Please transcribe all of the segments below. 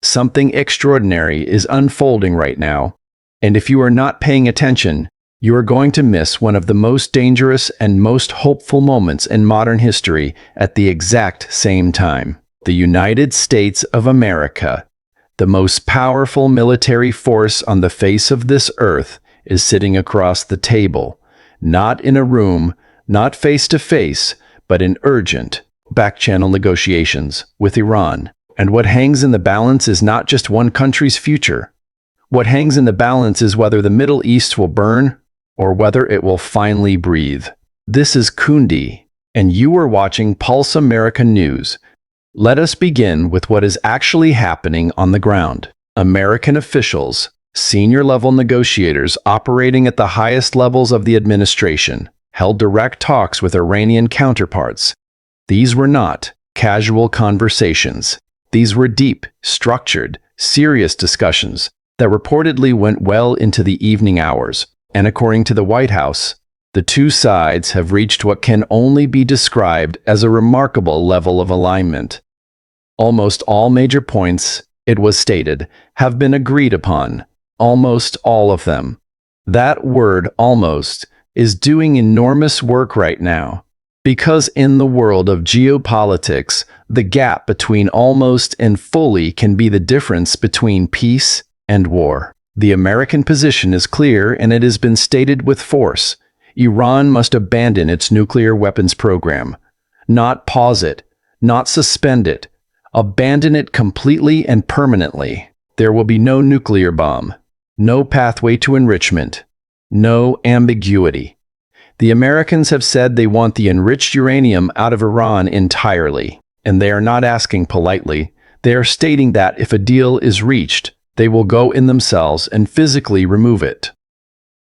Something extraordinary is unfolding right now, and if you are not paying attention, you are going to miss one of the most dangerous and most hopeful moments in modern history at the exact same time. The United States of America, the most powerful military force on the face of this earth, is sitting across the table, not in a room, not face to face, but in urgent, back-channel negotiations with Iran. And what hangs in the balance is not just one country's future. What hangs in the balance is whether the Middle East will burn or whether it will finally breathe. This is Kundi, and you are watching Pulse America News. Let us begin with what is actually happening on the ground. American officials, senior-level negotiators operating at the highest levels of the administration, held direct talks with Iranian counterparts. These were not casual conversations. These were deep, structured, serious discussions that reportedly went well into the evening hours. And according to the White House, the two sides have reached what can only be described as a remarkable level of alignment. Almost all major points, it was stated, have been agreed upon. Almost all of them. That word, almost, is doing enormous work right now. Because in the world of geopolitics, the gap between almost and fully can be the difference between peace and war. The American position is clear, and it has been stated with force. Iran must abandon its nuclear weapons program. Not pause it, not suspend it. Abandon it completely and permanently. There will be no nuclear bomb, no pathway to enrichment, no ambiguity. The Americans have said they want the enriched uranium out of Iran entirely, and they are not asking politely. They are stating that if a deal is reached, they will go in themselves and physically remove it.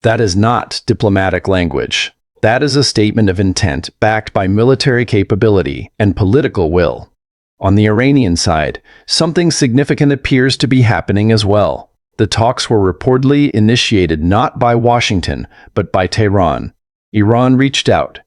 That is not diplomatic language. That is a statement of intent backed by military capability and political will. On the Iranian side, something significant appears to be happening as well. The talks were reportedly initiated not by Washington, but by Tehran. Iran reached out.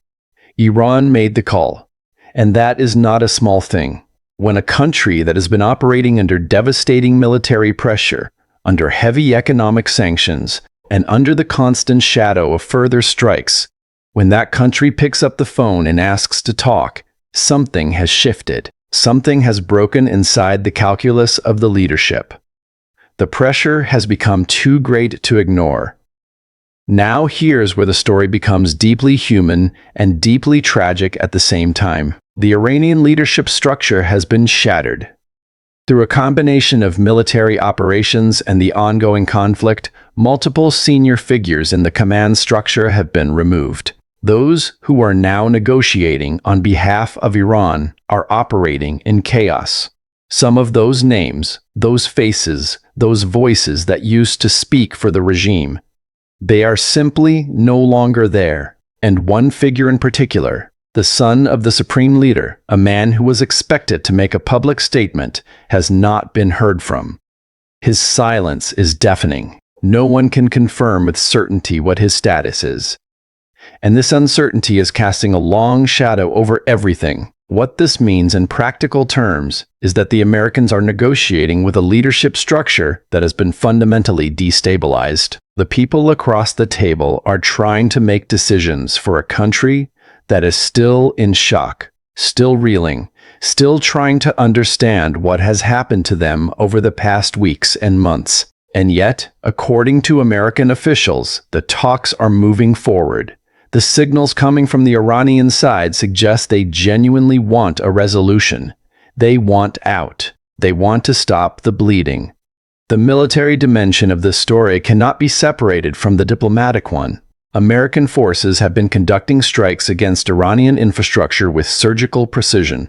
Iran made the call. And that is not a small thing. When a country that has been operating under devastating military pressure, under heavy economic sanctions, and under the constant shadow of further strikes, when that country picks up the phone and asks to talk, something has shifted. Something has broken inside the calculus of the leadership. The pressure has become too great to ignore. Now here's where the story becomes deeply human and deeply tragic at the same time. The Iranian leadership structure has been shattered. Through a combination of military operations and the ongoing conflict, multiple senior figures in the command structure have been removed. Those who are now negotiating on behalf of Iran are operating in chaos. Some of those names, those faces, those voices that used to speak for the regime, they are simply no longer there. And one figure in particular, the son of the supreme leader, a man who was expected to make a public statement, has not been heard from. His silence is deafening. No one can confirm with certainty what his status is. And this uncertainty is casting a long shadow over everything. What this means in practical terms is that the Americans are negotiating with a leadership structure that has been fundamentally destabilized. The people across the table are trying to make decisions for a country that is still in shock, still reeling, still trying to understand what has happened to them over the past weeks and months. And yet, according to American officials, the talks are moving forward. The signals coming from the Iranian side suggest they genuinely want a resolution. They want out. They want to stop the bleeding. The military dimension of this story cannot be separated from the diplomatic one. American forces have been conducting strikes against Iranian infrastructure with surgical precision.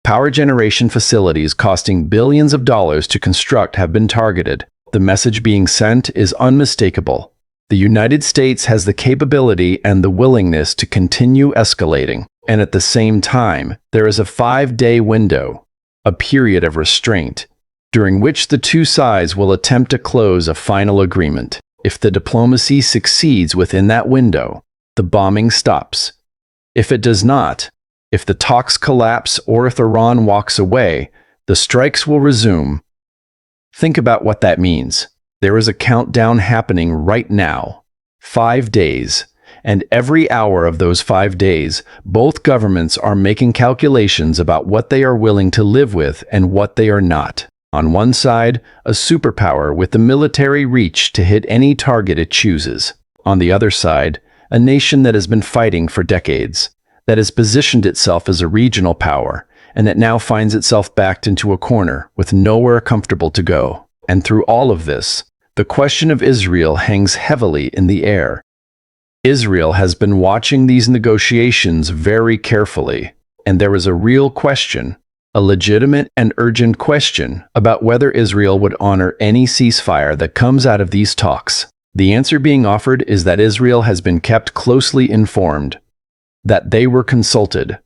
Power generation facilities costing billions of dollars to construct have been targeted. The message being sent is unmistakable. The United States has the capability and the willingness to continue escalating. And at the same time, there is a 5-day window, a period of restraint, during which the two sides will attempt to close a final agreement. If the diplomacy succeeds within that window, the bombing stops. If it does not, if the talks collapse or if Iran walks away, the strikes will resume. Think about what that means. There is a countdown happening right now. 5 days. And every hour of those 5 days, both governments are making calculations about what they are willing to live with and what they are not. On one side, a superpower with the military reach to hit any target it chooses. On the other side, a nation that has been fighting for decades, that has positioned itself as a regional power, and that now finds itself backed into a corner with nowhere comfortable to go. And through all of this, the question of Israel hangs heavily in the air. Israel has been watching these negotiations very carefully, and there is a real question, a legitimate and urgent question, about whether Israel would honor any ceasefire that comes out of these talks. The answer being offered is that Israel has been kept closely informed, that they were consulted,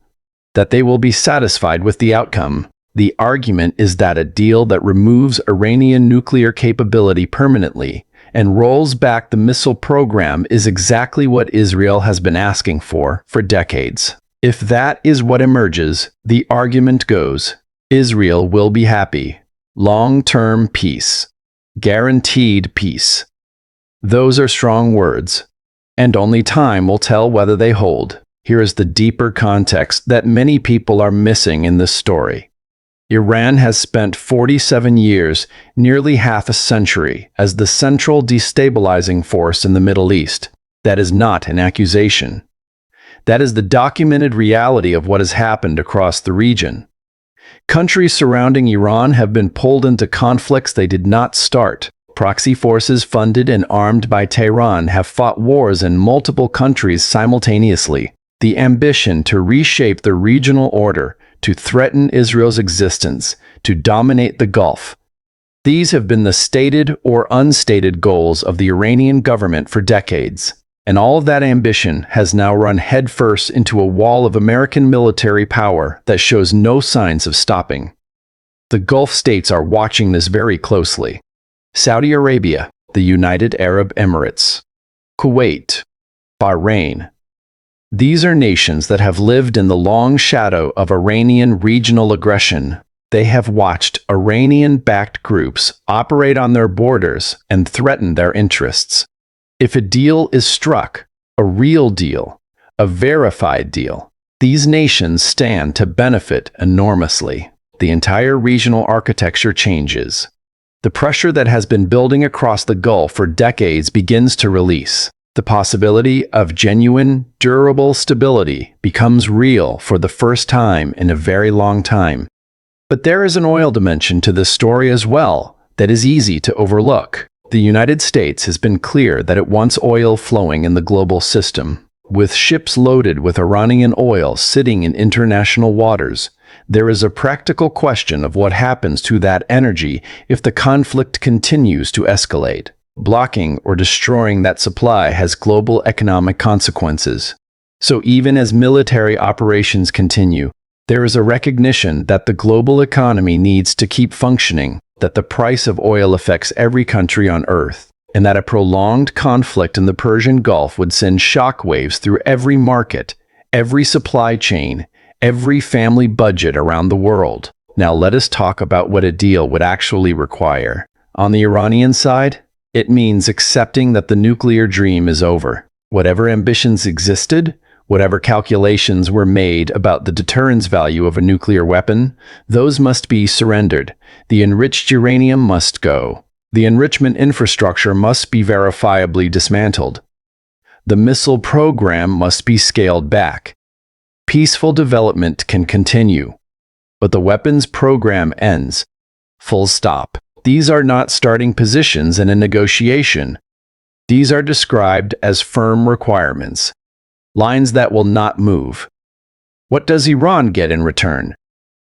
that they will be satisfied with the outcome. The argument is that a deal that removes Iranian nuclear capability permanently and rolls back the missile program is exactly what Israel has been asking for decades. If that is what emerges, the argument goes, Israel will be happy. Long-term peace. Guaranteed peace. Those are strong words, and only time will tell whether they hold. Here is the deeper context that many people are missing in this story. Iran has spent 47 years, nearly half a century, as the central destabilizing force in the Middle East. That is not an accusation. That is the documented reality of what has happened across the region. Countries surrounding Iran have been pulled into conflicts they did not start. Proxy forces funded and armed by Tehran have fought wars in multiple countries simultaneously. The ambition to reshape the regional order, to threaten Israel's existence, to dominate the Gulf. These have been the stated or unstated goals of the Iranian government for decades, and all of that ambition has now run headfirst into a wall of American military power that shows no signs of stopping. The Gulf states are watching this very closely. Saudi Arabia, the United Arab Emirates, Kuwait, Bahrain. These are nations that have lived in the long shadow of Iranian regional aggression. They have watched Iranian-backed groups operate on their borders and threaten their interests. If a deal is struck, a real deal, a verified deal, these nations stand to benefit enormously. The entire regional architecture changes. The pressure that has been building across the Gulf for decades begins to release. The possibility of genuine, durable stability becomes real for the first time in a very long time. But there is an oil dimension to this story as well that is easy to overlook. The United States has been clear that it wants oil flowing in the global system. With ships loaded with Iranian oil sitting in international waters, there is a practical question of what happens to that energy if the conflict continues to escalate. Blocking or destroying that supply has global economic consequences. So even as military operations continue, there is a recognition that the global economy needs to keep functioning, that the price of oil affects every country on Earth, and that a prolonged conflict in the Persian Gulf would send shockwaves through every market, every supply chain, every family budget around the world. Now let us talk about what a deal would actually require. On the Iranian side, it means accepting that the nuclear dream is over. Whatever ambitions existed, whatever calculations were made about the deterrence value of a nuclear weapon, those must be surrendered. The enriched uranium must go. The enrichment infrastructure must be verifiably dismantled. The missile program must be scaled back. Peaceful development can continue, but the weapons program ends. Full stop. These are not starting positions in a negotiation. These are described as firm requirements, lines that will not move. What does Iran get in return?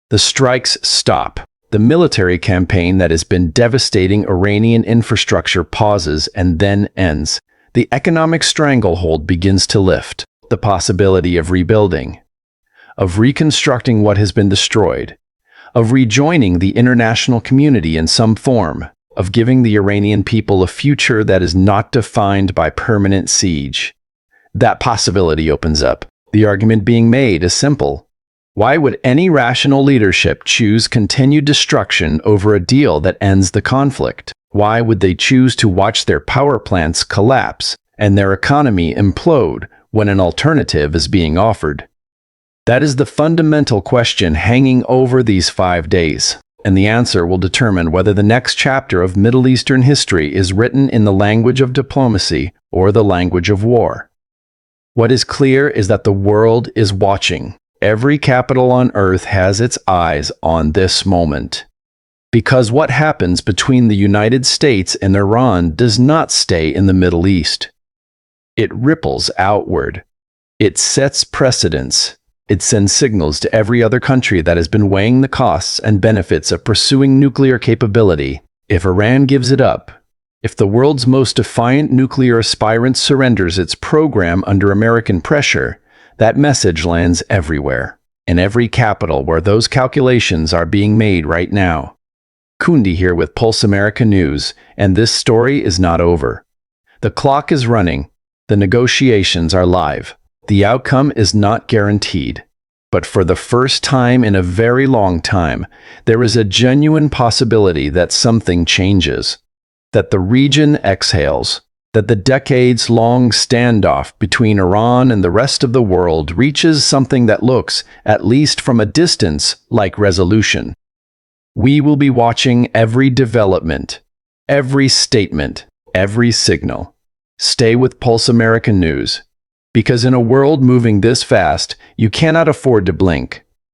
The strikes stop. The military campaign that has been devastating Iranian infrastructure pauses and then ends. The economic stranglehold begins to lift. The possibility of rebuilding, of reconstructing what has been destroyed, of rejoining the international community in some form, of giving the Iranian people a future that is not defined by permanent siege. That possibility opens up. The argument being made is simple. Why would any rational leadership choose continued destruction over a deal that ends the conflict? Why would they choose to watch their power plants collapse and their economy implode when an alternative is being offered? That is the fundamental question hanging over these 5 days, and the answer will determine whether the next chapter of Middle Eastern history is written in the language of diplomacy or the language of war. What is clear is that the world is watching. Every capital on earth has its eyes on this moment. Because what happens between the United States and Iran does not stay in the Middle East. It ripples outward. It sets precedents. It sends signals to every other country that has been weighing the costs and benefits of pursuing nuclear capability. If Iran gives it up, if the world's most defiant nuclear aspirant surrenders its program under American pressure, that message lands everywhere, in every capital where those calculations are being made right now. Kundi here with Pulse America News, and this story is not over. The clock is running. The negotiations are live. The outcome is not guaranteed. But for the first time in a very long time, there is a genuine possibility that something changes, that the region exhales, that the decades-long standoff between Iran and the rest of the world reaches something that looks, at least from a distance, like resolution. We will be watching every development, every statement, every signal. Stay with Pulse America News, because in a world moving this fast, you cannot afford to blink.